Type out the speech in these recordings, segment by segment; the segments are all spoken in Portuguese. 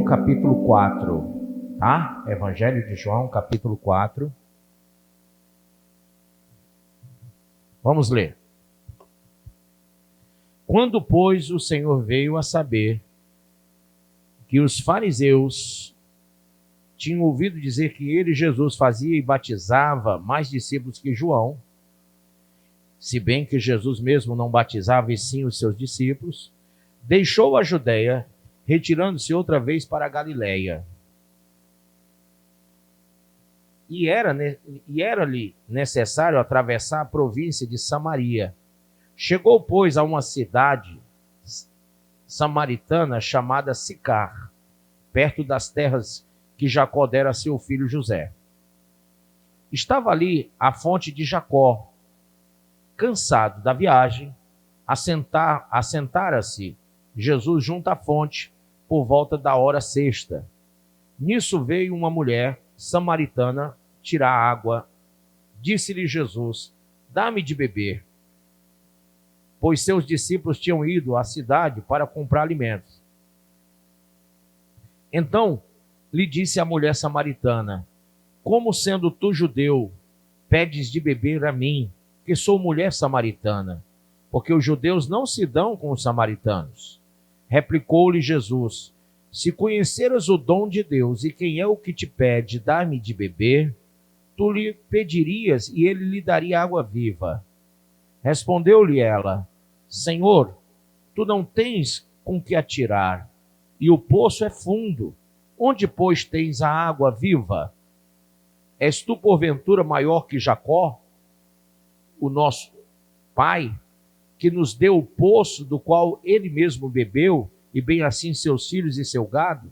capítulo 4, tá? Evangelho de João, capítulo 4. Vamos ler. Quando, pois, o Senhor veio a saber que os fariseus tinham ouvido dizer que ele, Jesus, fazia e batizava mais discípulos que João, se bem que Jesus mesmo não batizava e sim os seus discípulos, deixou a Judeia, retirando-se outra vez para a Galileia. E era-lhe necessário atravessar a província de Samaria. Chegou, pois, a uma cidade samaritana chamada Sicar, perto das terras que Jacó dera a seu filho José. Estava ali a fonte de Jacó. Cansado da viagem, assentara-se Jesus junto à fonte por volta da hora sexta. Nisso veio uma mulher samaritana tirar água. Disse-lhe Jesus: dá-me de beber, pois seus discípulos tinham ido à cidade para comprar alimentos. Então lhe disse a mulher samaritana: como sendo tu judeu, pedes de beber a mim, que sou mulher samaritana? Porque os judeus não se dão com os samaritanos. Replicou-lhe Jesus: se conheceras o dom de Deus e quem é o que te pede dar-me de beber, tu lhe pedirias e ele lhe daria água viva. Respondeu-lhe ela: Senhor, tu não tens com que atirar, e o poço é fundo. Onde, pois, tens a água viva? És tu, porventura, maior que Jacó, o nosso pai, que nos deu o poço do qual ele mesmo bebeu, e bem assim seus filhos e seu gado?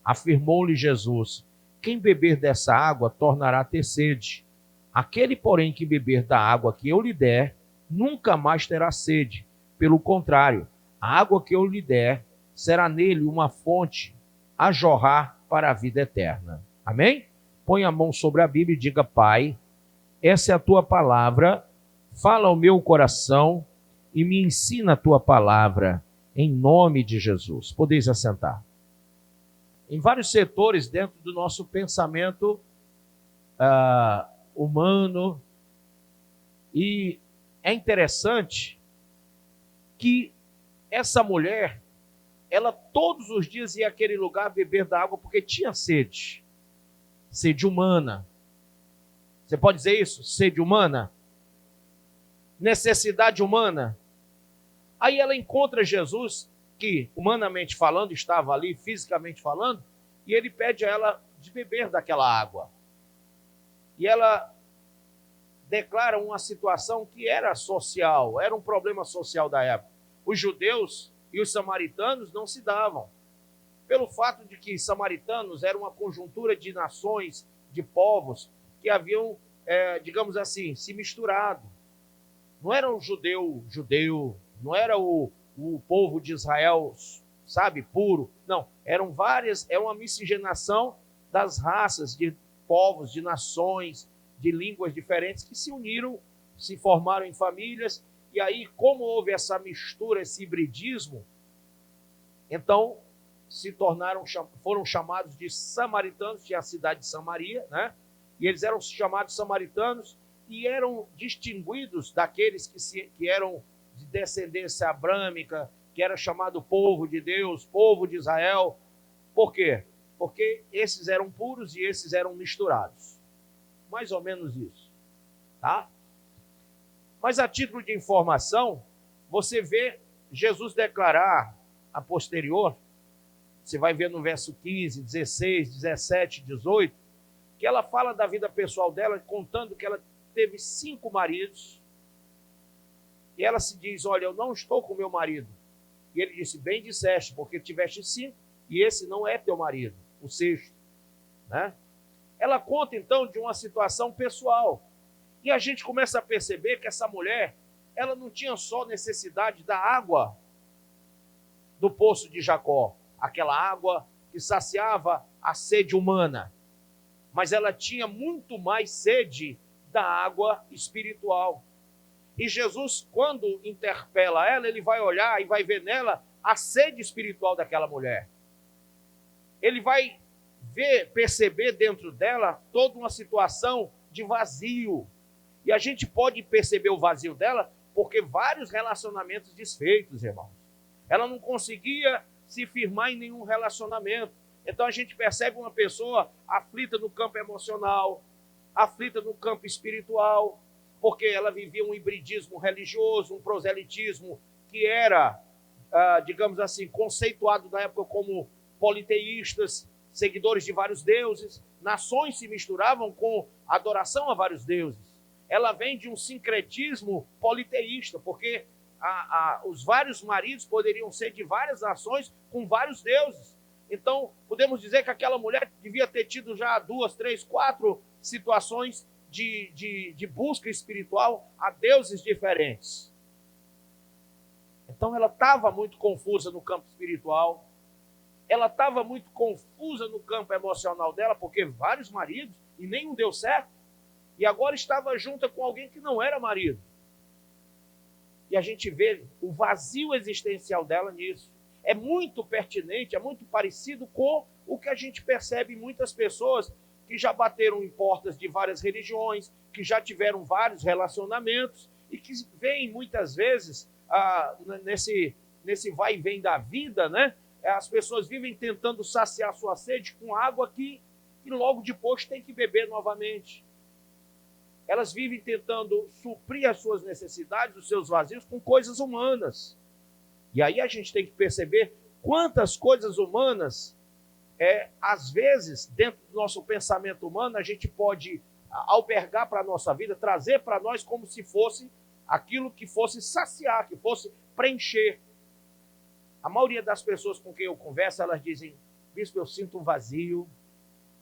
Afirmou-lhe Jesus: quem beber dessa água tornará a ter sede. Aquele, porém, que beber da água que eu lhe der, nunca mais terá sede. Pelo contrário, a água que eu lhe der será nele uma fonte a jorrar para a vida eterna. Amém? Põe a mão sobre a Bíblia e diga: Pai, essa é a tua palavra, fala ao meu coração e me ensina a tua palavra, em nome de Jesus. Podeis assentar. Em vários setores dentro do nosso pensamento humano, e é interessante que essa mulher, ela todos os dias ia àquele lugar beber da água porque tinha sede. Sede humana. Você pode dizer isso? Sede humana? Necessidade humana. Aí ela encontra Jesus, que humanamente falando estava ali, fisicamente falando, e ele pede a ela de beber daquela água. E ela declara uma situação que era social, era um problema social da época. Os judeus e os samaritanos não se davam, pelo fato de que samaritanos eram uma conjuntura de nações, de povos, que haviam, digamos assim, se misturado. Não era o judeu, não era o povo de Israel, sabe, puro. Não, eram várias, é uma miscigenação das raças, de povos, de nações, de línguas diferentes que se uniram, se formaram em famílias. E aí, como houve essa mistura, esse hibridismo, então foram chamados de samaritanos, tinha a cidade de Samaria, né? E eles eram chamados samaritanos e eram distinguidos daqueles que eram de descendência abrâmica, que era chamado povo de Deus, povo de Israel. Por quê? Porque esses eram puros e esses eram misturados. Mais ou menos isso, tá? Mas a título de informação, você vê Jesus declarar a posterior, você vai ver no verso 15, 16, 17, 18, que ela fala da vida pessoal dela, contando que ela teve 5 maridos, e ela se diz: olha, eu não estou com meu marido. E ele disse: bem disseste, porque tiveste 5, e esse não é teu marido, o 6º, né? Ela conta então de uma situação pessoal, e a gente começa a perceber que essa mulher, ela não tinha só necessidade da água do poço de Jacó, aquela água que saciava a sede humana, mas ela tinha muito mais sede da água espiritual. E Jesus, quando interpela ela, ele vai olhar e vai ver nela a sede espiritual daquela mulher. ele vai perceber dentro dela toda uma situação de vazio. E a gente pode perceber o vazio dela porque vários relacionamentos desfeitos, irmãos. Ela não conseguia se firmar em nenhum relacionamento. Então a gente percebe uma pessoa aflita no campo emocional, aflita no campo espiritual, porque ela vivia um hibridismo religioso, um proselitismo que era, digamos assim, conceituado na época como politeístas, seguidores de vários deuses. Nações se misturavam com adoração a vários deuses. Ela vem de um sincretismo politeísta, porque os vários maridos poderiam ser de várias nações com vários deuses. Então, podemos dizer que aquela mulher devia ter tido já 2, 3, 4 situações de busca espiritual a deuses diferentes. Então, ela estava muito confusa no campo espiritual, ela estava muito confusa no campo emocional dela, porque vários maridos, e nenhum deu certo, e agora estava junta com alguém que não era marido. E a gente vê o vazio existencial dela nisso. É muito pertinente, é muito parecido com o que a gente percebe em muitas pessoas que já bateram em portas de várias religiões, que já tiveram vários relacionamentos e que veem muitas vezes nesse vai e vem da vida, né? As pessoas vivem tentando saciar sua sede com água que logo depois tem que beber novamente. Elas vivem tentando suprir as suas necessidades, os seus vazios, com coisas humanas. E aí a gente tem que perceber quantas coisas humanas, às vezes, dentro do nosso pensamento humano, a gente pode albergar para a nossa vida, trazer para nós como se fosse aquilo que fosse saciar, que fosse preencher. A maioria das pessoas com quem eu converso, elas dizem: bispo, eu sinto um vazio,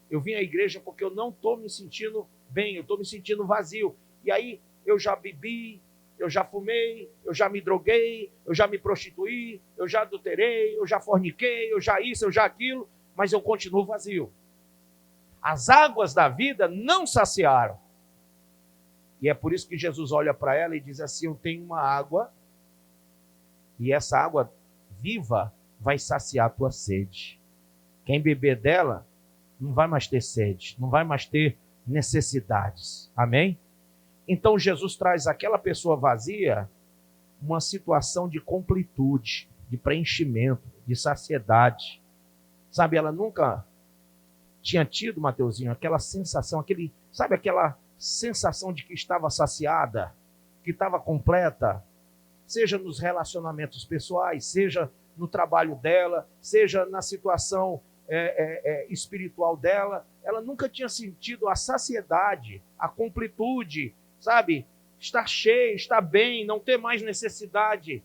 eu vim à igreja porque eu não estou me sentindo bem, eu estou me sentindo vazio. E aí eu já bebi, eu já fumei, eu já me droguei, eu já me prostituí, eu já adulterei, eu já forniquei, eu já isso, eu já aquilo, mas eu continuo vazio. As águas da vida não saciaram. E é por isso que Jesus olha para ela e diz assim: eu tenho uma água, e essa água viva vai saciar a tua sede. Quem beber dela não vai mais ter sede, não vai mais ter necessidades. Amém? Então Jesus traz àquela pessoa vazia uma situação de completude, de preenchimento, de saciedade. Sabe, ela nunca tinha tido, Mateuzinho, aquela sensação, aquela sensação de que estava saciada, que estava completa, seja nos relacionamentos pessoais, seja no trabalho dela, seja na situação espiritual dela. Ela nunca tinha sentido a saciedade, a completude, sabe? Estar cheia, estar bem, não ter mais necessidade.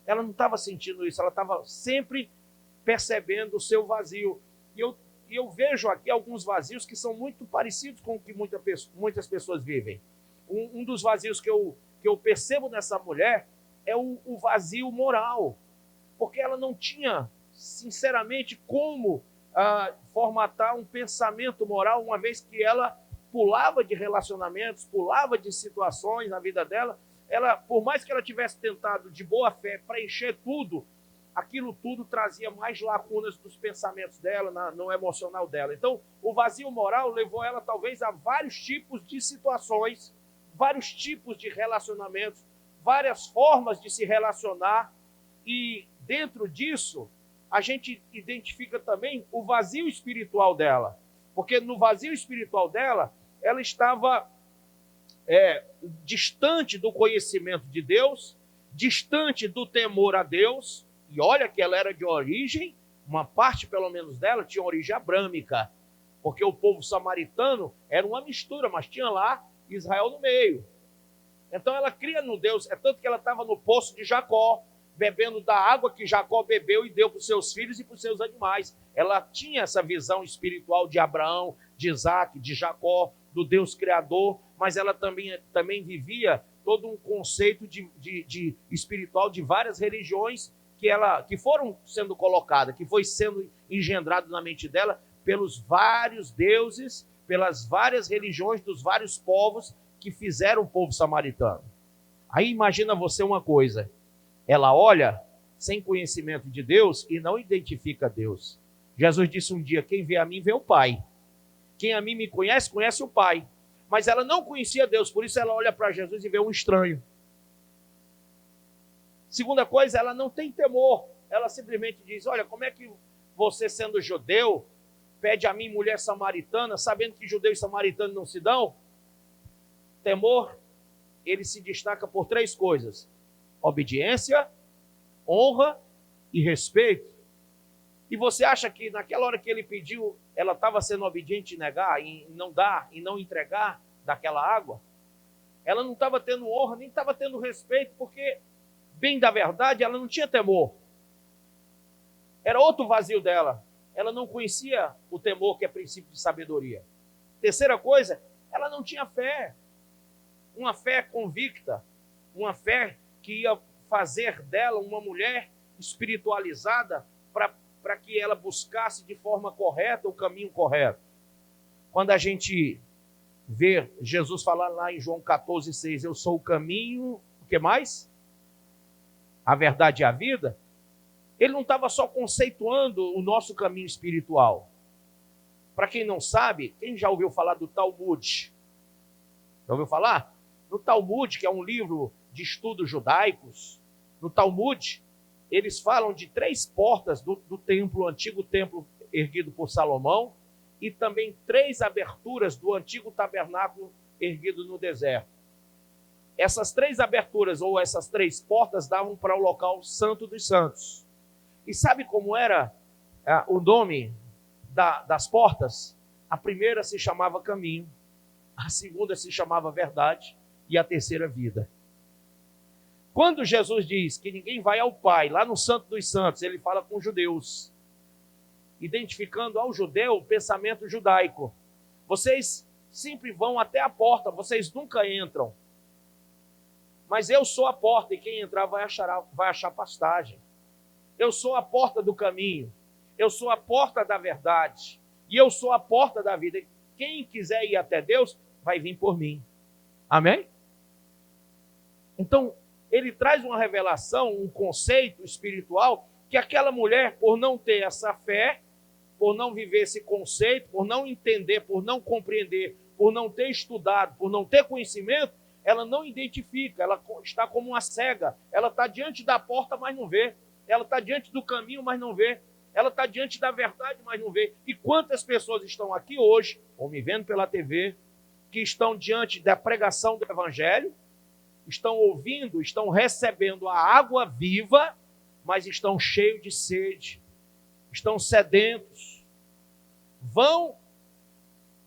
Ela não estava sentindo isso, ela estava sempre percebendo o seu vazio. E eu vejo aqui alguns vazios que são muito parecidos com o que muitas pessoas vivem. Um dos vazios que eu percebo nessa mulher é o vazio moral, porque ela não tinha, sinceramente, como formatar um pensamento moral, uma vez que ela pulava de relacionamentos, pulava de situações na vida dela. Ela, por mais que ela tivesse tentado de boa fé preencher tudo, aquilo tudo trazia mais lacunas dos pensamentos dela, no emocional dela. Então, o vazio moral levou ela talvez a vários tipos de situações, vários tipos de relacionamentos, várias formas de se relacionar, e dentro disso a gente identifica também o vazio espiritual dela, porque no vazio espiritual dela, ela estava distante do conhecimento de Deus, distante do temor a Deus. E olha que ela era de origem, uma parte pelo menos dela tinha origem abrâmica, porque o povo samaritano era uma mistura, mas tinha lá Israel no meio. Então ela cria no Deus, é tanto que ela estava no poço de Jacó, bebendo da água que Jacó bebeu e deu para os seus filhos e para os seus animais. Ela tinha essa visão espiritual de Abraão, de Isaac, de Jacó, do Deus Criador, mas ela também vivia todo um conceito de espiritual de várias religiões que foram sendo colocadas, que foi sendo engendrado na mente dela pelos vários deuses, pelas várias religiões dos vários povos que fizeram o povo samaritano. Aí imagina você uma coisa: ela olha sem conhecimento de Deus e não identifica Deus. Jesus disse um dia: quem vê a mim, vê o Pai. Quem a mim me conhece, conhece o Pai. Mas ela não conhecia Deus, por isso ela olha para Jesus e vê um estranho. Segunda coisa, ela não tem temor. Ela simplesmente diz: olha, como é que você, sendo judeu, pede a mim, mulher samaritana, sabendo que judeus e samaritanos não se dão? Temor, ele se destaca por 3 coisas: obediência, honra e respeito. E você acha que naquela hora que ele pediu, ela estava sendo obediente em negar, em não dar, em não entregar daquela água? Ela não estava tendo honra, nem estava tendo respeito, porque, bem da verdade, ela não tinha temor. Era outro vazio dela. Ela não conhecia o temor, que é princípio de sabedoria. Terceira coisa, ela não tinha fé. Uma fé convicta, uma fé que ia fazer dela uma mulher espiritualizada para que ela buscasse de forma correta o caminho correto. Quando a gente vê Jesus falar lá em João 14,6, eu sou o caminho, o que mais? A verdade e a vida. Ele não estava só conceituando o nosso caminho espiritual. Para quem não sabe, quem já ouviu falar do Talmud? Já ouviu falar? No Talmud, que é um livro de estudos judaicos, no Talmud, eles falam de 3 portas do templo, o antigo templo erguido por Salomão, e também 3 aberturas do antigo tabernáculo erguido no deserto. Essas 3 aberturas, ou essas 3 portas, davam para o local Santo dos Santos. E sabe como era o nome das portas? A primeira se chamava Caminho, a segunda se chamava Verdade e a terceira Vida. Quando Jesus diz que ninguém vai ao Pai, lá no Santo dos Santos, ele fala com os judeus, identificando ao judeu o pensamento judaico. Vocês sempre vão até a porta, vocês nunca entram. Mas eu sou a porta, e quem entrar vai achar pastagem. Eu sou a porta do caminho, eu sou a porta da verdade, e eu sou a porta da vida. Quem quiser ir até Deus, vai vir por mim. Amém? Então, ele traz uma revelação, um conceito espiritual, que aquela mulher, por não ter essa fé, por não viver esse conceito, por não entender, por não compreender, por não ter estudado, por não ter conhecimento, ela não identifica, ela está como uma cega, ela está diante da porta, mas não vê, ela está diante do caminho, mas não vê, ela está diante da verdade, mas não vê. E quantas pessoas estão aqui hoje, ou me vendo pela TV, que estão diante da pregação do Evangelho, estão ouvindo, estão recebendo a água viva, mas estão cheios de sede, estão sedentos, vão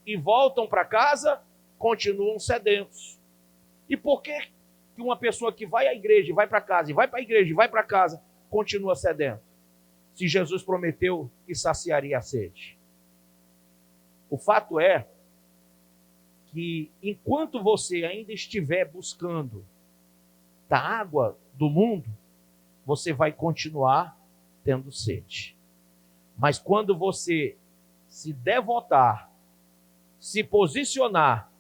e voltam para casa, continuam sedentos. E por que uma pessoa que vai à igreja, vai para casa, e vai para a igreja, e vai para casa, continua sedento? Se Jesus prometeu que saciaria a sede. O fato é que enquanto você ainda estiver buscando da água do mundo, você vai continuar tendo sede. Mas quando você se devotar, se posicionar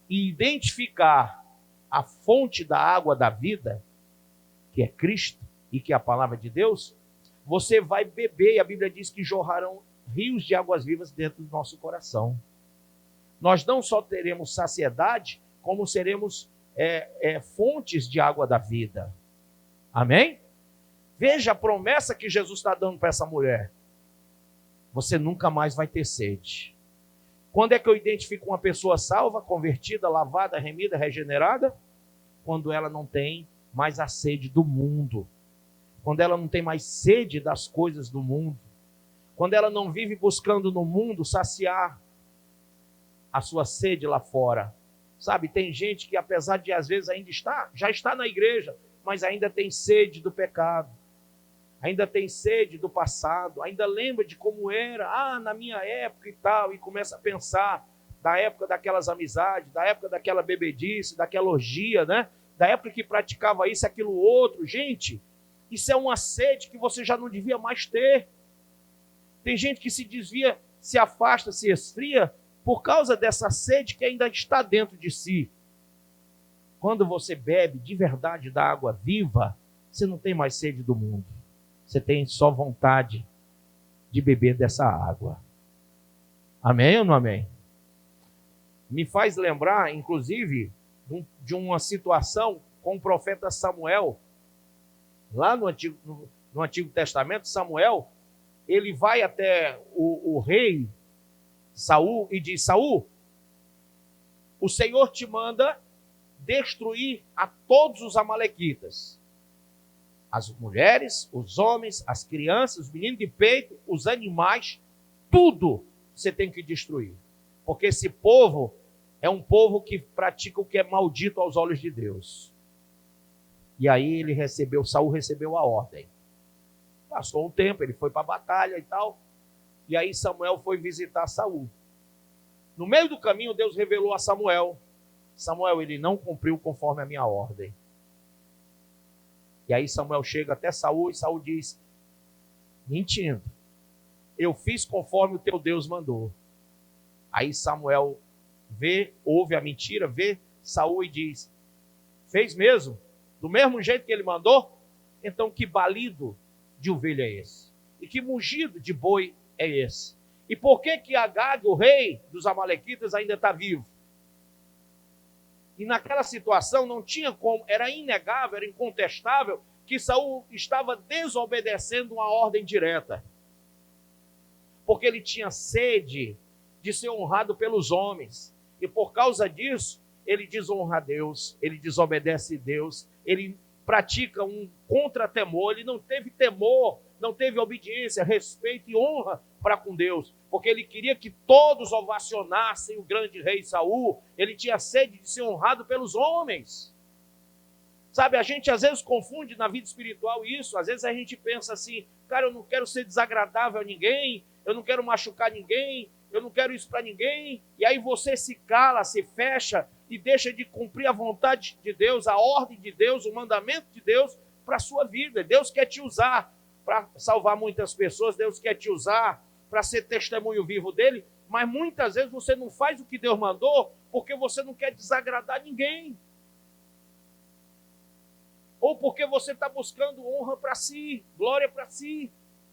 e identificar a fonte da água da vida, que é Cristo e que é a palavra de Deus, você vai beber, e a Bíblia diz que jorrarão rios de águas vivas dentro do nosso coração. Nós não só teremos saciedade, como seremos fontes de água da vida. Amém? Veja a promessa que Jesus está dando para essa mulher. Você nunca mais vai ter sede. Quando é que eu identifico uma pessoa salva, convertida, lavada, remida, regenerada? Quando ela não tem mais a sede do mundo. Quando ela não tem mais sede das coisas do mundo. Quando ela não vive buscando no mundo saciar a sua sede lá fora. Sabe, tem gente que apesar de às vezes já está na igreja, mas ainda tem sede do pecado. Ainda tem sede do passado, ainda lembra de como era, na minha época e tal, e começa a pensar da época daquelas amizades, da época daquela bebedice, daquela orgia, né? Da época que praticava isso, aquilo, outro. Gente, isso é uma sede que você já não devia mais ter. Tem gente que se desvia, se afasta, se esfria, por causa dessa sede que ainda está dentro de si. Quando você bebe de verdade da água viva, você não tem mais sede do mundo. Você tem só vontade de beber dessa água. Amém ou não amém? Me faz lembrar, inclusive, de uma situação com o profeta Samuel. Lá no Antigo Testamento, Samuel, ele vai até o rei Saul e diz: Saul, o Senhor te manda destruir a todos os amalequitas. As mulheres, os homens, as crianças, os meninos de peito, os animais, tudo você tem que destruir. Porque esse povo é um povo que pratica o que é maldito aos olhos de Deus. E aí Saul recebeu a ordem. Passou um tempo, ele foi para a batalha e tal. E aí Samuel foi visitar Saul. No meio do caminho, Deus revelou a Samuel: Samuel, ele não cumpriu conforme a minha ordem. E aí Samuel chega até Saul e Saul diz: mentindo, eu fiz conforme o teu Deus mandou. Aí Samuel ouve a mentira, vê Saul e diz: fez mesmo? Do mesmo jeito que ele mandou? Então que balido de ovelha é esse? E que mugido de boi é esse? E por que Agag, o rei dos amalequitas, ainda está vivo? E naquela situação não tinha como, era inegável, era incontestável que Saul estava desobedecendo uma ordem direta. Porque ele tinha sede de ser honrado pelos homens. E por causa disso, ele desonra a Deus, ele desobedece a Deus, ele pratica um contra-temor, ele não teve temor, não teve obediência, respeito e honra para com Deus, porque ele queria que todos ovacionassem o grande rei Saul. Ele tinha sede de ser honrado pelos homens. Sabe, a gente às vezes confunde na vida espiritual isso. Às vezes a gente pensa assim: cara, eu não quero ser desagradável a ninguém, eu não quero machucar ninguém, eu não quero isso para ninguém. E aí você se cala, se fecha e deixa de cumprir a vontade de Deus, a ordem de Deus, o mandamento de Deus para a sua vida. Deus quer te usar para salvar muitas pessoas, Deus quer te usar para ser testemunho vivo dele, mas muitas vezes você não faz o que Deus mandou porque você não quer desagradar ninguém. Ou porque você está buscando honra para si, glória para si.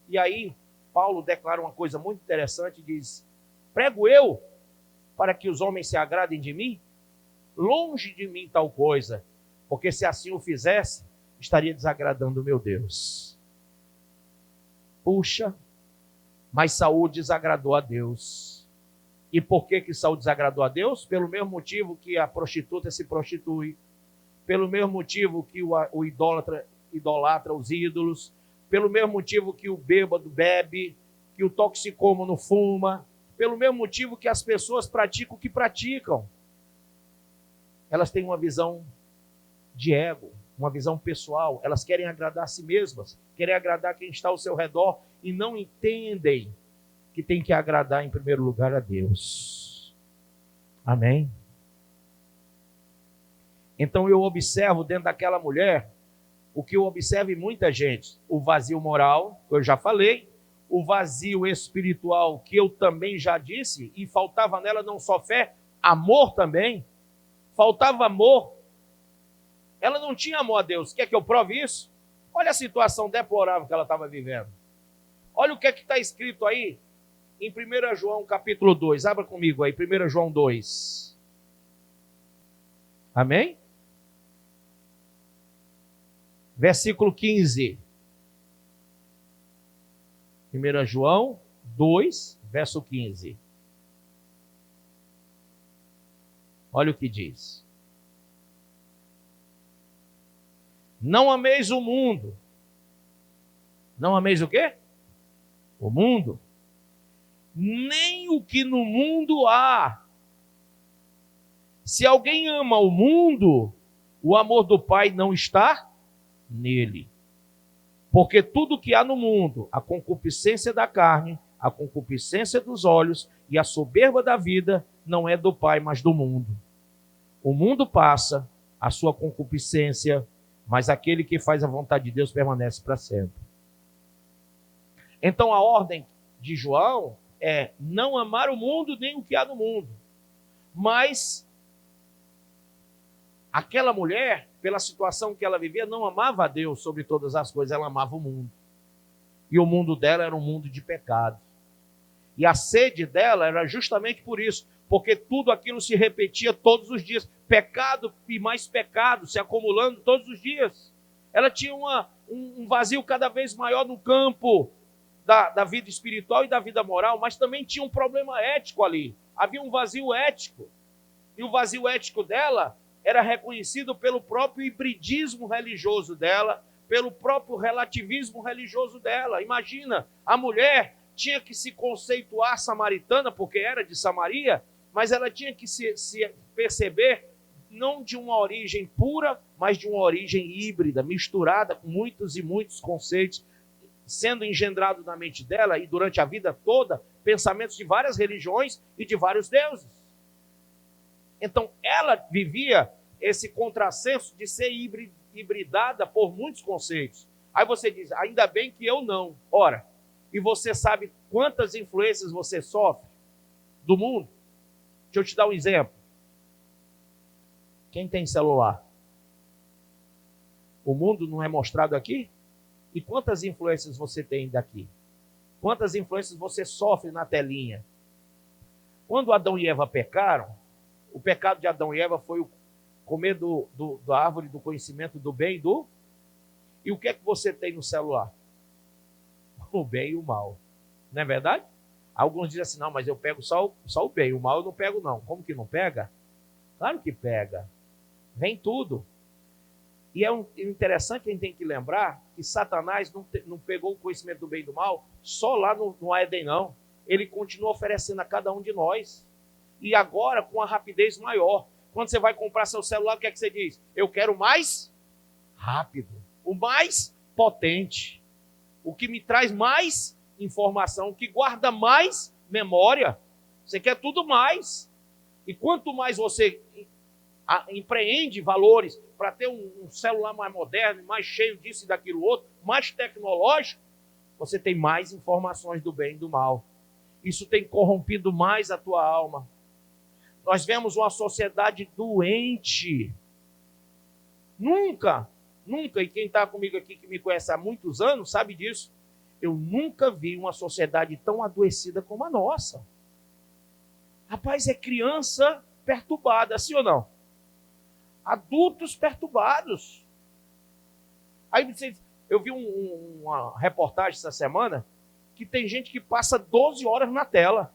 E aí, Paulo declara uma coisa muito interessante, diz: prego eu para que os homens se agradem de mim? Longe de mim tal coisa, porque se assim o fizesse, estaria desagradando o meu Deus. Puxa, mas Saul desagradou a Deus. E por que Saul desagradou a Deus? Pelo mesmo motivo que a prostituta se prostitui, pelo mesmo motivo que o idólatra idolatra os ídolos, pelo mesmo motivo que o bêbado bebe, que o toxicômano fuma, pelo mesmo motivo que as pessoas praticam o que praticam. Elas têm uma visão de ego, uma visão pessoal, elas querem agradar a si mesmas, querem agradar quem está ao seu redor e não entendem que tem que agradar em primeiro lugar a Deus. Amém? Então eu observo dentro daquela mulher o que eu observo em muita gente: o vazio moral, que eu já falei, o vazio espiritual, que eu também já disse, e faltava nela não só fé, amor também. Faltava amor. Ela não tinha amor a Deus. Quer que eu prove isso? Olha a situação deplorável que ela estava vivendo. Olha o que está escrito aí em 1 João capítulo 2. Abra comigo aí, 1 João 2. Amém? Versículo 15. 1 João 2, verso 15. Olha o que diz. Não ameis o mundo. Não ameis o quê? O mundo. Nem o que no mundo há. Se alguém ama o mundo, o amor do Pai não está nele. Porque tudo que há no mundo, a concupiscência da carne, a concupiscência dos olhos e a soberba da vida, não é do Pai, mas do mundo. O mundo passa, a sua concupiscência, mas aquele que faz a vontade de Deus permanece para sempre. Então a ordem de João é não amar o mundo nem o que há no mundo. Mas aquela mulher, pela situação que ela vivia, não amava a Deus sobre todas as coisas, ela amava o mundo. E o mundo dela era um mundo de pecado. E a sede dela era justamente por isso, porque tudo aquilo se repetia todos os dias. Pecado e mais pecado se acumulando todos os dias. Ela tinha um vazio cada vez maior no campo da vida espiritual e da vida moral, mas também tinha um problema ético ali. Havia um vazio ético. E o vazio ético dela era reconhecido pelo próprio hibridismo religioso dela, pelo próprio relativismo religioso dela. Imagina, a mulher tinha que se conceituar samaritana, porque era de Samaria, mas ela tinha que se perceber não de uma origem pura, mas de uma origem híbrida, misturada com muitos e muitos conceitos, sendo engendrado na mente dela e durante a vida toda, pensamentos de várias religiões e de vários deuses. Então, ela vivia esse contrassenso de ser hibridada por muitos conceitos. Aí você diz, ainda bem que eu não. Ora, e você sabe quantas influências você sofre do mundo? Deixa eu te dar um exemplo. Quem tem celular? O mundo não é mostrado aqui? E quantas influências você tem daqui? Quantas influências você sofre na telinha? Quando Adão e Eva pecaram, o pecado de Adão e Eva foi o comer da árvore do conhecimento do bem e do... E o que é que você tem no celular? O bem e o mal. Não é verdade? Alguns dizem assim, não, mas eu pego só o bem, o mal eu não pego não. Como que não pega? Claro que pega. Vem tudo. E é interessante que a gente tem que lembrar que Satanás não pegou o conhecimento do bem e do mal só lá no Éden, não. Ele continua oferecendo a cada um de nós. E agora com uma rapidez maior. Quando você vai comprar seu celular, o que é que você diz? Eu quero mais rápido, o mais potente, o que me traz mais informação, o que guarda mais memória. Você quer tudo mais. E quanto mais você empreende valores para ter um celular mais moderno, mais cheio disso e daquilo outro, mais tecnológico, você tem mais informações do bem e do mal. Isso tem corrompido mais a tua alma. Nós vemos uma sociedade doente. Nunca, e quem está comigo aqui, que me conhece há muitos anos, sabe disso, eu nunca vi uma sociedade tão adoecida como a nossa. Rapaz, é criança perturbada, sim ou não? Adultos perturbados. Aí eu vi uma reportagem essa semana que tem gente que passa 12 horas na tela.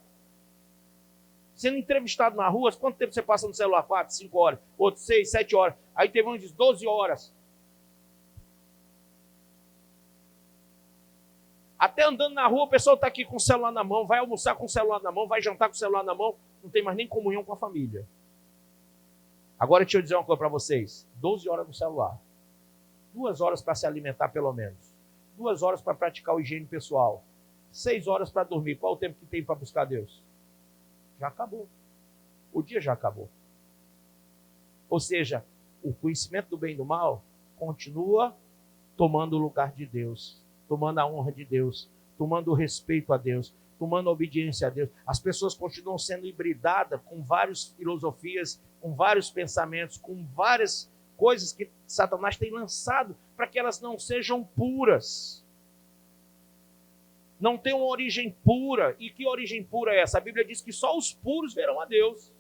Sendo entrevistado na rua, quanto tempo você passa no celular? 4, 5 horas, outro 6, 7 horas. Aí teve um que diz 12 horas. Até andando na rua, o pessoal está aqui com o celular na mão, vai almoçar com o celular na mão, vai jantar com o celular na mão, não tem mais nem comunhão com a família. Agora deixa eu dizer uma coisa para vocês. 12 horas no celular. 2 horas para se alimentar pelo menos. 2 horas para praticar o higiene pessoal. 6 horas para dormir. Qual o tempo que tem para buscar Deus? Já acabou. O dia já acabou. Ou seja, o conhecimento do bem e do mal continua tomando o lugar de Deus, tomando a honra de Deus, tomando o respeito a Deus, tomando a obediência a Deus. As pessoas continuam sendo hibridadas com várias filosofias, com vários pensamentos, com várias coisas que Satanás tem lançado para que elas não sejam puras. Não tem uma origem pura. E que origem pura é essa? A Bíblia diz que só os puros verão a Deus.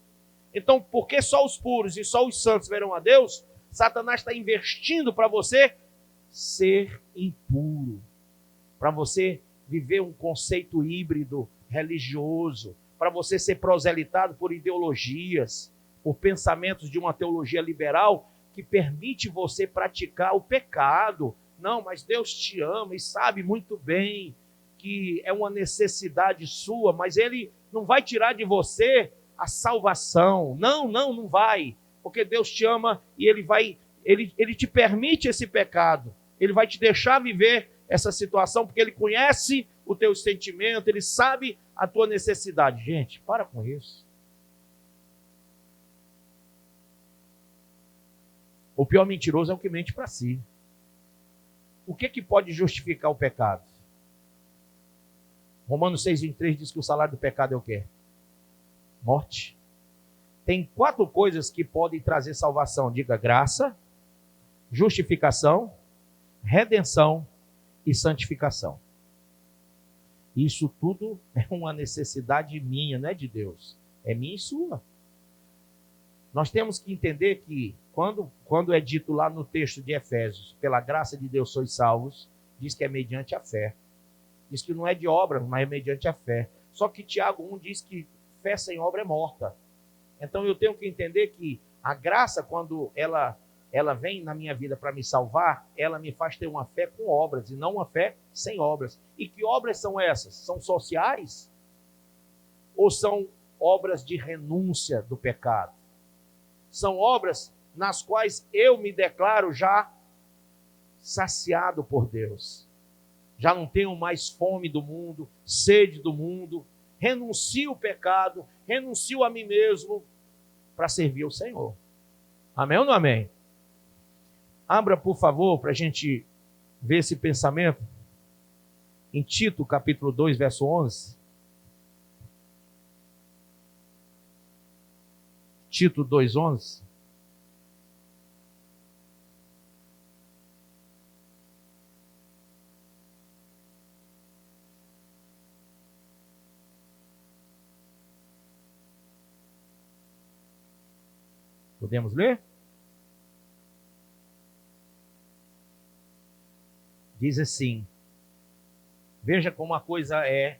Então, porque só os puros e só os santos verão a Deus, Satanás está investindo para você ser impuro, para você viver um conceito híbrido religioso, para você ser proselitado por ideologias, por pensamentos de uma teologia liberal que permite você praticar o pecado. Não, mas Deus te ama e sabe muito bem que é uma necessidade sua, mas Ele não vai tirar de você a salvação. Não vai, porque Deus te ama e Ele te permite esse pecado. Ele vai te deixar viver essa situação, porque Ele conhece o teu sentimento, Ele sabe a tua necessidade. Gente, para com isso. O pior mentiroso é o que mente para si. O que pode justificar o pecado? Romanos 6,23 diz que o salário do pecado é o quê? Morte. Tem 4 coisas que podem trazer salvação. Diga: graça, justificação, redenção e santificação. Isso tudo é uma necessidade minha, não é de Deus. É minha e sua. Nós temos que entender que quando é dito lá no texto de Efésios, pela graça de Deus sois salvos, diz que é mediante a fé. Diz que não é de obra, mas é mediante a fé. Só que Tiago 1 diz que fé sem obra é morta. Então eu tenho que entender que a graça, quando ela vem na minha vida para me salvar, ela me faz ter uma fé com obras e não uma fé sem obras. E que obras são essas? São sociais? Ou são obras de renúncia do pecado? São obras nas quais eu me declaro já saciado por Deus. Já não tenho mais fome do mundo, sede do mundo, renuncio o pecado, renuncio a mim mesmo para servir o Senhor. Amém ou não amém? Abra, por favor, para a gente ver esse pensamento em Tito, capítulo 2, verso 11. Tito 2, 11. Podemos ler? Diz assim, veja como a coisa é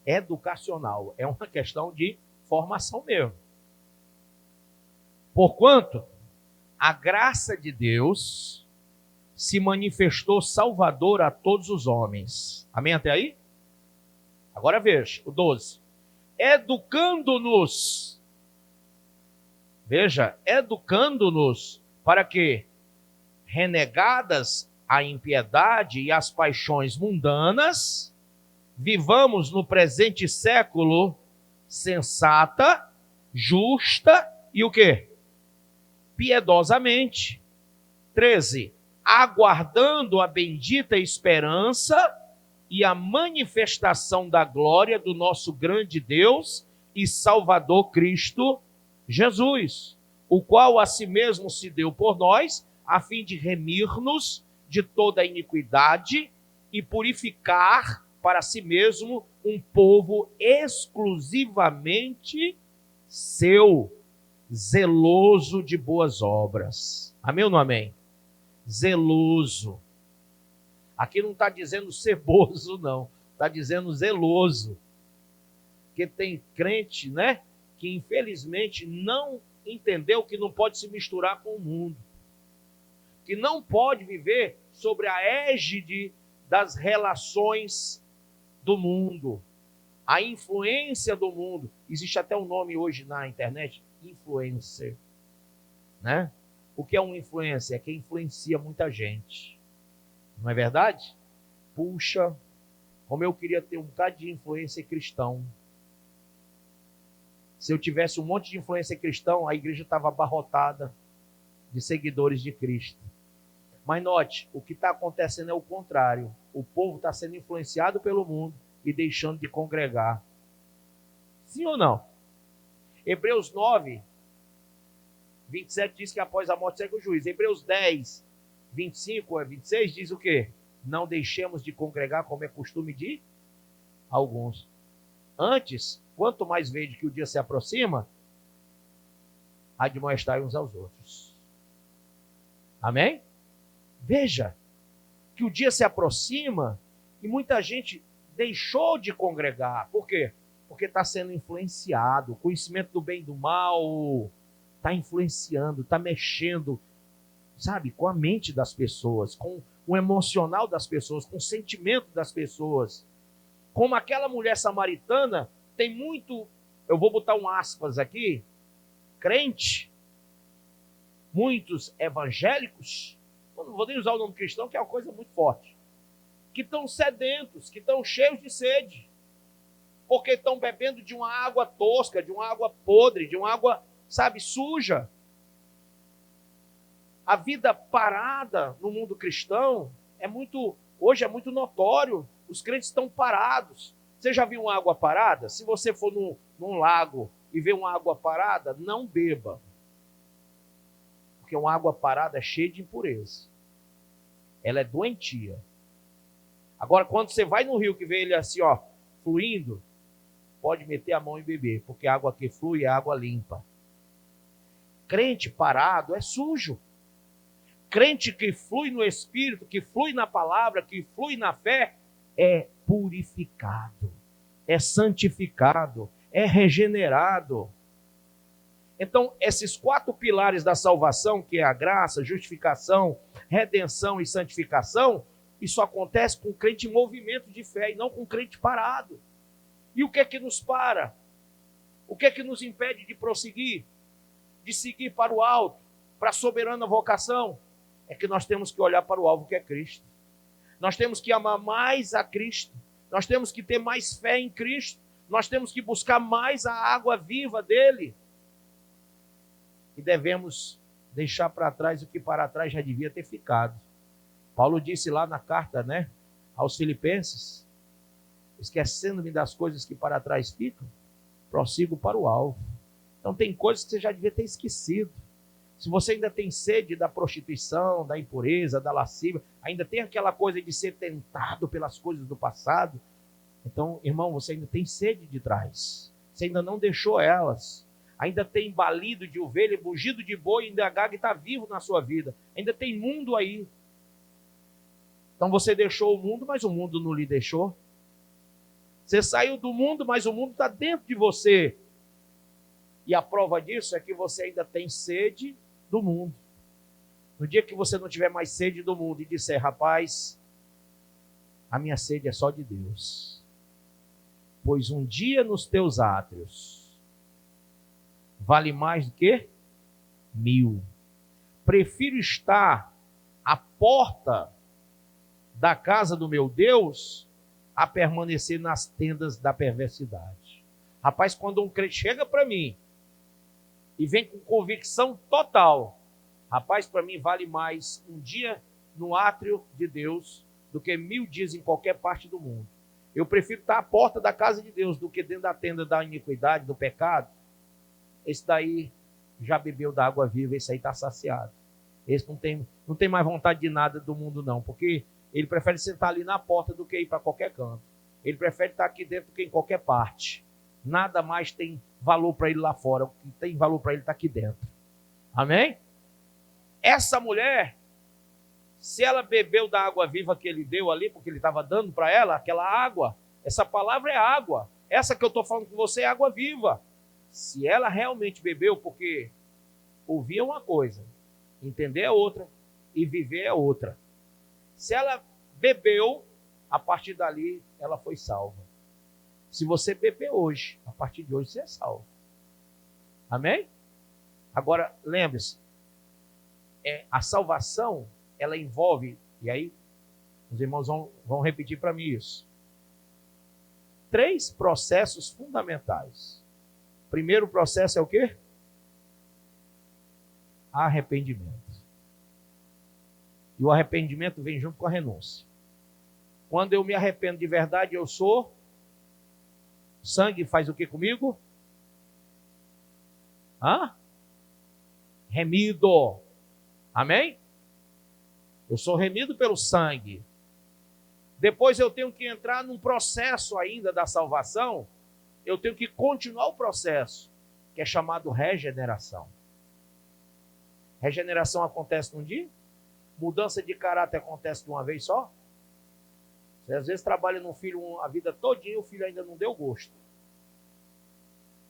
educacional, é uma questão de formação mesmo. Porquanto a graça de Deus se manifestou salvadora a todos os homens. Amém até aí? Agora veja, o 12. Educando-nos. Veja, educando-nos para que, renegadas a impiedade e as paixões mundanas, vivamos no presente século sensata, justa e o quê? Piedosamente. 13. Aguardando a bendita esperança e a manifestação da glória do nosso grande Deus e Salvador Cristo Jesus, o qual a si mesmo se deu por nós, a fim de remir-nos de toda a iniquidade e purificar para si mesmo um povo exclusivamente seu, zeloso de boas obras. Amém ou não amém? Zeloso. Aqui não está dizendo ceboso, não. Está dizendo zeloso. Porque tem crente, né, que infelizmente não entendeu que não pode se misturar com o mundo. Que não pode viver sobre a égide das relações do mundo. A influência do mundo. Existe até um nome hoje na internet, influencer. Né? O que é um influencer? É quem influencia muita gente. Não é verdade? Puxa, como eu queria ter um bocado de influência cristão. Se eu tivesse um monte de influência cristão, a igreja estava abarrotada de seguidores de Cristo. Mas note, o que está acontecendo é o contrário. O povo está sendo influenciado pelo mundo e deixando de congregar. Sim ou não? Hebreus 9, 27 diz que após a morte segue o juízo. Hebreus 10, 25 a 26 diz o quê? Não deixemos de congregar como é costume de alguns. Antes, quanto mais vede que o dia se aproxima, admoestai uns aos outros. Amém? Veja que o dia se aproxima e muita gente deixou de congregar. Por quê? Porque está sendo influenciado. O conhecimento do bem e do mal está influenciando, está mexendo, sabe, com a mente das pessoas, com o emocional das pessoas, com o sentimento das pessoas. Como aquela mulher samaritana, tem muito, eu vou botar um aspas aqui, crente, muitos evangélicos, não vou nem usar o nome cristão, que é uma coisa muito forte, que estão sedentos, que estão cheios de sede, porque estão bebendo de uma água tosca, de uma água podre, de uma água, sabe, suja. A vida parada no mundo cristão hoje é muito notório. Os crentes estão parados. Você já viu uma água parada? Se você for num lago e ver uma água parada, não beba. Porque uma água parada é cheia de impureza. Ela é doentia. Agora, quando você vai no rio que vê ele assim, ó, fluindo, pode meter a mão e beber, porque a água que flui é água limpa. Crente parado é sujo. Crente que flui no Espírito, que flui na palavra, que flui na fé, é purificado, é santificado, é regenerado. Então, esses 4 pilares da salvação, que é a graça, justificação, redenção e santificação, isso acontece com o crente em movimento de fé e não com o crente parado. E o que é que nos para? O que é que nos impede de prosseguir? De seguir para o alto, para a soberana vocação? É que nós temos que olhar para o alvo que é Cristo. Nós temos que amar mais a Cristo. Nós temos que ter mais fé em Cristo. Nós temos que buscar mais a água viva dele. E devemos deixar para trás o que para trás já devia ter ficado. Paulo disse lá na carta, aos Filipenses: esquecendo-me das coisas que para trás ficam, prossigo para o alvo. Então tem coisas que você já devia ter esquecido. Se você ainda tem sede da prostituição, da impureza, da lascívia, ainda tem aquela coisa de ser tentado pelas coisas do passado, então, irmão, você ainda tem sede de trás. Você ainda não deixou elas. Ainda tem balido de ovelha, bugido de boi, ainda gaga está vivo na sua vida. Ainda tem mundo aí. Então você deixou o mundo, mas o mundo não lhe deixou. Você saiu do mundo, mas o mundo está dentro de você. E a prova disso é que você ainda tem sede do mundo. No dia que você não tiver mais sede do mundo e disser: rapaz, a minha sede é só de Deus. Pois um dia nos teus átrios vale mais do que 1000. Prefiro estar à porta da casa do meu Deus a permanecer nas tendas da perversidade. Rapaz, quando um crente chega para mim e vem com convicção total, rapaz, para mim vale mais um dia no átrio de Deus do que 1000 dias em qualquer parte do mundo. Eu prefiro estar à porta da casa de Deus do que dentro da tenda da iniquidade, do pecado. Esse daí já bebeu da água viva, esse aí está saciado. Esse não tem mais vontade de nada do mundo não, porque ele prefere sentar ali na porta do que ir para qualquer canto. Ele prefere estar aqui dentro do que em qualquer parte. Nada mais tem valor para ele lá fora. O que tem valor para ele está aqui dentro. Amém? Essa mulher, se ela bebeu da água viva que ele deu ali, porque ele estava dando para ela aquela água, essa palavra é água. Essa que eu estou falando com você é água viva. Se ela realmente bebeu, porque ouvir é uma coisa, entender é outra e viver é outra. Se ela bebeu, a partir dali ela foi salva. Se você beber hoje, a partir de hoje você é salvo. Amém? Agora, lembre-se, a salvação, ela envolve, e aí os irmãos vão repetir para mim isso, 3 processos fundamentais. O primeiro processo é o quê? Arrependimento. E o arrependimento vem junto com a renúncia. Quando eu me arrependo de verdade, eu sou... Sangue faz o que comigo? Remido. Amém? Eu sou remido pelo sangue. Depois eu tenho que entrar num processo ainda da salvação. Eu tenho que continuar o processo, que é chamado regeneração. Regeneração acontece num dia? Mudança de caráter acontece de uma vez só? Você às vezes trabalha num filho a vida todinha e o filho ainda não deu gosto.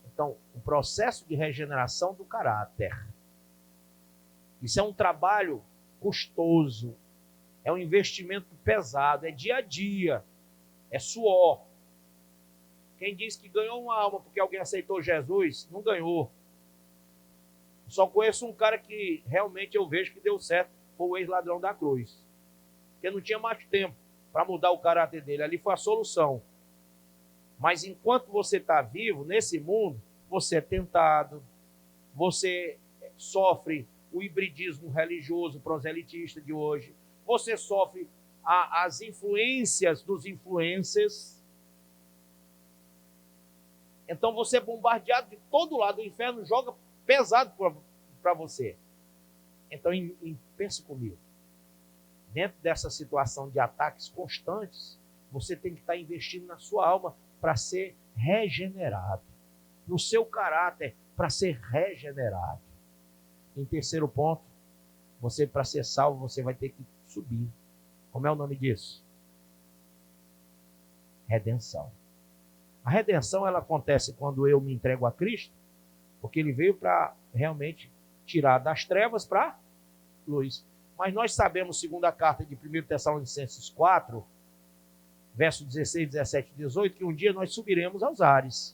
Então, o processo de regeneração do caráter. Isso é um trabalho custoso, é um investimento pesado, é dia a dia, é suor. Quem diz que ganhou uma alma porque alguém aceitou Jesus, não ganhou. Só conheço um cara que realmente eu vejo que deu certo, foi o ex-ladrão da cruz. Porque não tinha mais tempo para mudar o caráter dele. Ali foi a solução. Mas enquanto você está vivo nesse mundo, você é tentado, você sofre o hibridismo religioso proselitista de hoje, você sofre as influências dos influencers. Então você é bombardeado de todo lado, o inferno joga pesado para você. Então pense comigo, dentro dessa situação de ataques constantes, você tem que estar investindo na sua alma para ser regenerado. No seu caráter, para ser regenerado. Em terceiro ponto, você, para ser salvo, você vai ter que subir. Como é o nome disso? Redenção. A redenção, ela acontece quando eu me entrego a Cristo, porque ele veio para realmente tirar das trevas para luz. Mas nós sabemos, segundo a carta de 1 Tessalonicenses 4, verso 16, 17 e 18, que um dia nós subiremos aos ares.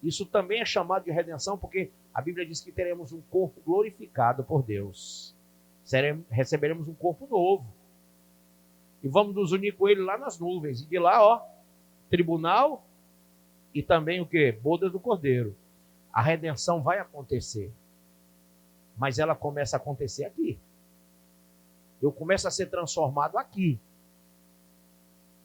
Isso também é chamado de redenção, porque a Bíblia diz que teremos um corpo glorificado por Deus. Receberemos um corpo novo. E vamos nos unir com ele lá nas nuvens. E de lá, ó, tribunal e também o quê? Boda do Cordeiro. A redenção vai acontecer. Mas ela começa a acontecer aqui. Eu começo a ser transformado aqui.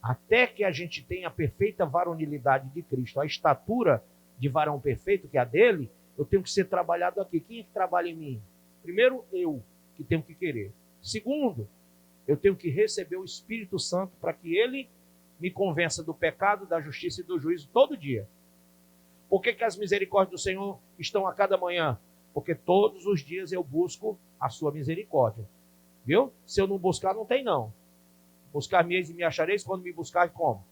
Até que a gente tenha a perfeita varonilidade de Cristo, a estatura de varão perfeito, que é a dele, eu tenho que ser trabalhado aqui. Quem é que trabalha em mim? Primeiro, eu, que tenho que querer. Segundo, eu tenho que receber o Espírito Santo para que ele me convença do pecado, da justiça e do juízo todo dia. Por que as misericórdias do Senhor estão a cada manhã? Porque todos os dias eu busco a sua misericórdia. Viu? Se eu não buscar, não tem não. Buscar-me-eis e me achareis, quando me buscar, como?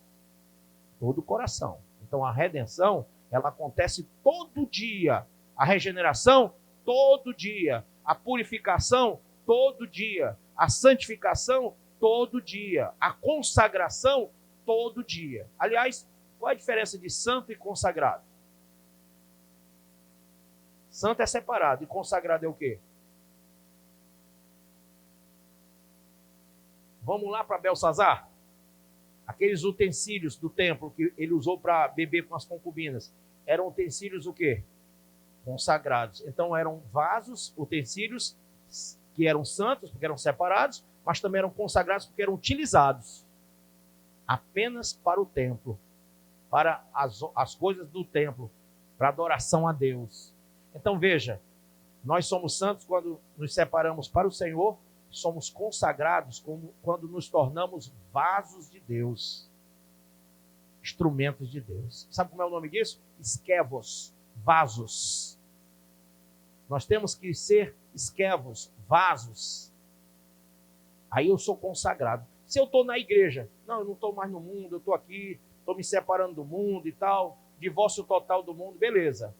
Todo o coração. Então a redenção, ela acontece todo dia. A regeneração, todo dia. A purificação, todo dia. A santificação, todo dia. A consagração, todo dia. Aliás, qual é a diferença de santo e consagrado? Santo é separado e consagrado é o quê? Vamos lá para Belsazar? Aqueles utensílios do templo que ele usou para beber com as concubinas. Eram utensílios o quê? Consagrados. Então eram vasos, utensílios que eram santos, porque eram separados, mas também eram consagrados porque eram utilizados apenas para o templo, para as coisas do templo, para adoração a Deus. Então veja, nós somos santos quando nos separamos para o Senhor, somos consagrados quando nos tornamos vasos de Deus, instrumentos de Deus. Sabe como é o nome disso? Esquevos, vasos. Nós temos que ser esquevos, vasos. Aí eu sou consagrado. Se eu estou na igreja, não, eu não estou mais no mundo, eu estou aqui, estou me separando do mundo e tal, divórcio total do mundo, beleza.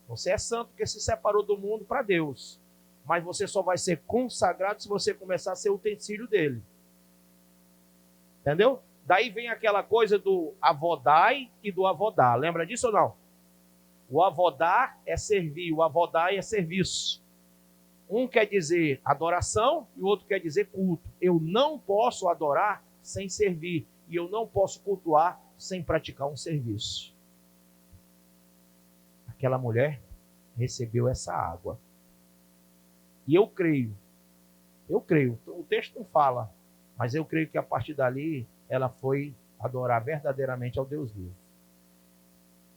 Você é santo porque se separou do mundo para Deus. Mas você só vai ser consagrado se você começar a ser utensílio dele. Entendeu? Daí vem aquela coisa do avodai e do avodá. Lembra disso ou não? O avodar é servir, o avodai é serviço. Um quer dizer adoração e o outro quer dizer culto. Eu não posso adorar sem servir. E eu não posso cultuar sem praticar um serviço. Aquela mulher recebeu essa água. E eu creio, o texto não fala, mas eu creio que a partir dali ela foi adorar verdadeiramente ao Deus vivo.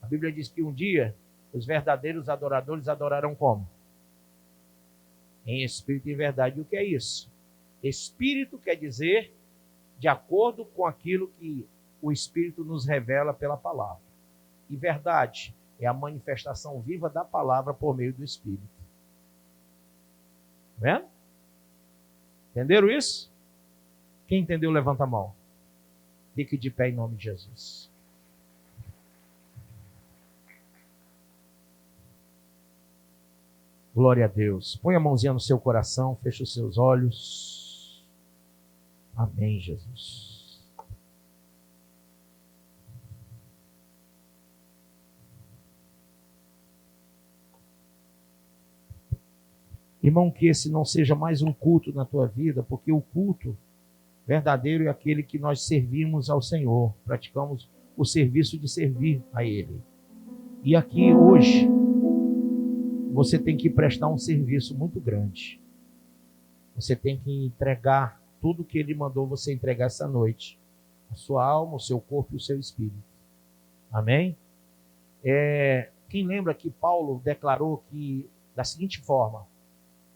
A Bíblia diz que um dia os verdadeiros adoradores adorarão como? Em espírito e em verdade. E o que é isso? Espírito quer dizer de acordo com aquilo que o Espírito nos revela pela palavra. E verdade é a manifestação viva da palavra por meio do Espírito. Vendo? Entenderam isso? Quem entendeu, levanta a mão. Fique de pé em nome de Jesus. Glória a Deus. Põe a mãozinha no seu coração, feche os seus olhos. Amém, Jesus. Irmão, que esse não seja mais um culto na tua vida, porque o culto verdadeiro é aquele que nós servimos ao Senhor, praticamos o serviço de servir a Ele. E aqui hoje, você tem que prestar um serviço muito grande. Você tem que entregar tudo que Ele mandou você entregar essa noite. A sua alma, o seu corpo e o seu espírito. Amém? Quem lembra que Paulo declarou que da seguinte forma,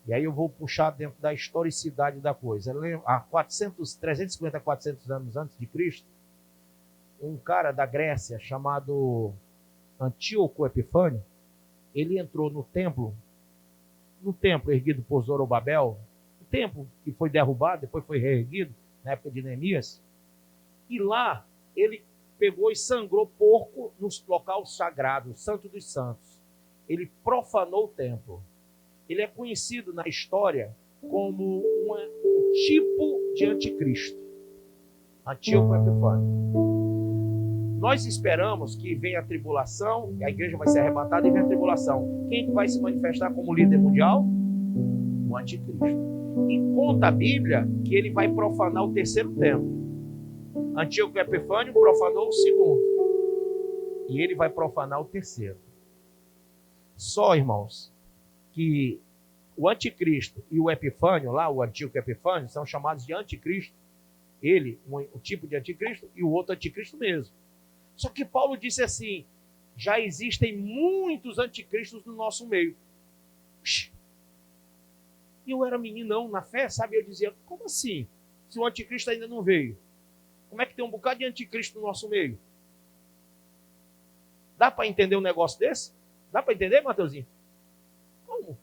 e aí eu vou puxar dentro da historicidade da coisa. Há 350, 400 anos antes de Cristo, um cara da Grécia chamado Antíoco Epifânio, ele entrou no templo erguido por Zorobabel, o templo que foi derrubado, depois foi reerguido, na época de Neemias, e lá ele pegou e sangrou porco no local sagrado, o Santo dos Santos. Ele profanou o templo. Ele é conhecido na história como um tipo de anticristo. Antíoco Epifânio. Nós esperamos que venha a tribulação, a igreja vai ser arrebatada e venha a tribulação. Quem vai se manifestar como líder mundial? O anticristo. E conta a Bíblia que ele vai profanar o terceiro templo. Antíoco Epifânio profanou o segundo. E ele vai profanar o terceiro. Só, irmãos, que o anticristo e o Epifânio, lá o Antíoco Epifânio, são chamados de anticristo. Ele, o tipo de anticristo, e o outro anticristo mesmo. Só que Paulo disse assim, já existem muitos anticristos no nosso meio. E eu era meninão na fé, sabe? Eu dizia, como assim? Se o anticristo ainda não veio? Como é que tem um bocado de anticristo no nosso meio? Dá para entender um negócio desse? Dá para entender, Mateuzinho? Como?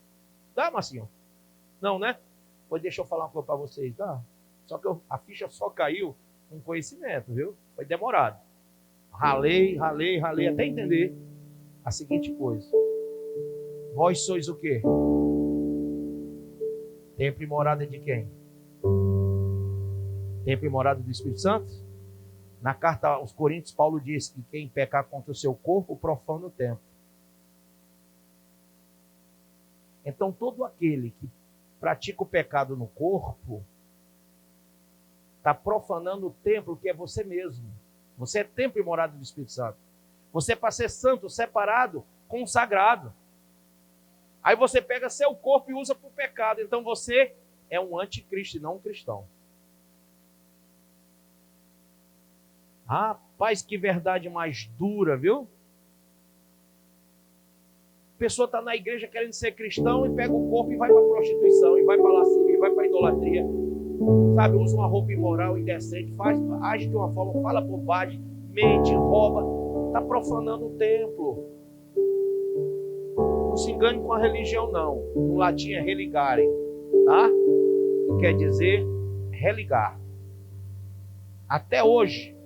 Dá, Marcinho? Não, né? Pois deixa eu falar uma coisa para vocês, tá? Só que a ficha só caiu com conhecimento, viu? Foi demorado. Ralei, até entender a seguinte coisa. Vós sois o quê? Templo e morada de quem? Templo e morada do Espírito Santo? Na carta aos Coríntios, Paulo diz que quem pecar contra o seu corpo, profana o templo. Então, todo aquele que pratica o pecado no corpo, está profanando o templo que é você mesmo. Você é templo e morada do Espírito Santo. Você é para ser santo, separado, consagrado. Aí você pega seu corpo e usa para o pecado. Então você é um anticristo e não um cristão. Rapaz, que verdade mais dura, viu? A pessoa está na igreja querendo ser cristão e pega o corpo e vai para a prostituição, e vai para a lascívia, e vai para a idolatria. Sabe, usa uma roupa imoral, indecente, age de uma forma, fala bobagem, mente, rouba. Está profanando o templo. Não se engane com a religião, não. No latim é religare, tá? Que quer dizer religar. Até hoje,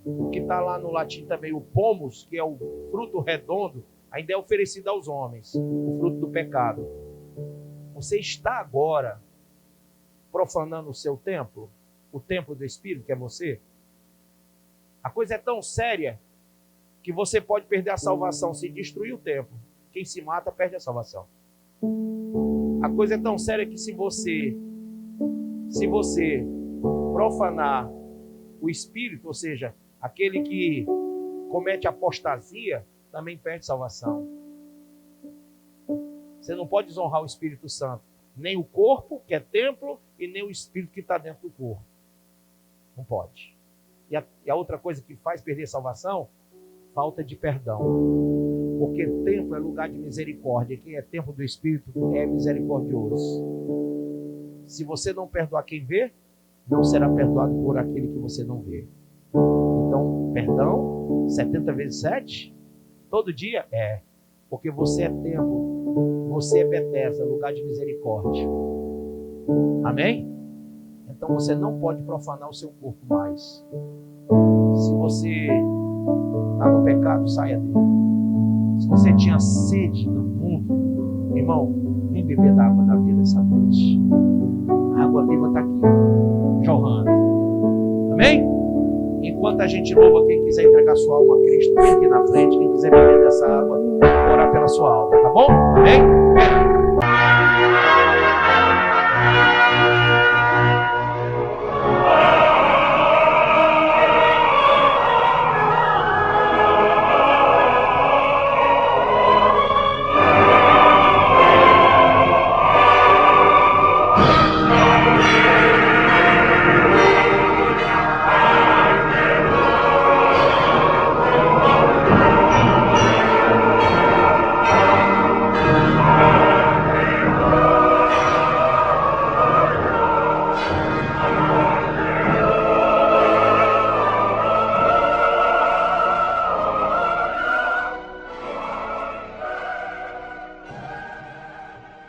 o que está lá no latim também, o pomus, que é o fruto redondo, ainda é oferecido aos homens, o fruto do pecado. Você está agora profanando o seu templo, o templo do Espírito, que é você. A coisa é tão séria que você pode perder a salvação se destruir o templo. Quem se mata perde a salvação. A coisa é tão séria que se você profanar o Espírito, ou seja, aquele que comete apostasia, também perde salvação. Você não pode desonrar o Espírito Santo, nem o corpo, que é templo, e nem o Espírito que está dentro do corpo. Não pode. E a outra coisa que faz perder salvação, falta de perdão. Porque templo é lugar de misericórdia. Quem é templo do Espírito é misericordioso. Se você não perdoar quem vê, não será perdoado por aquele que você não vê. Então, perdão, 70 vezes 7, todo dia é. Porque você é templo, você é Betesda, lugar de misericórdia. Amém? Então você não pode profanar o seu corpo mais. Se você está no pecado, saia dele. Se você tinha sede do mundo, irmão, vem beber da água da vida essa noite. A água viva está aqui, jorrando. Amém? Enquanto a gente louva, quem quiser entregar sua alma a Cristo, vem aqui na frente. Quem quiser beber dessa água, orar pela sua alma, tá bom? Amém?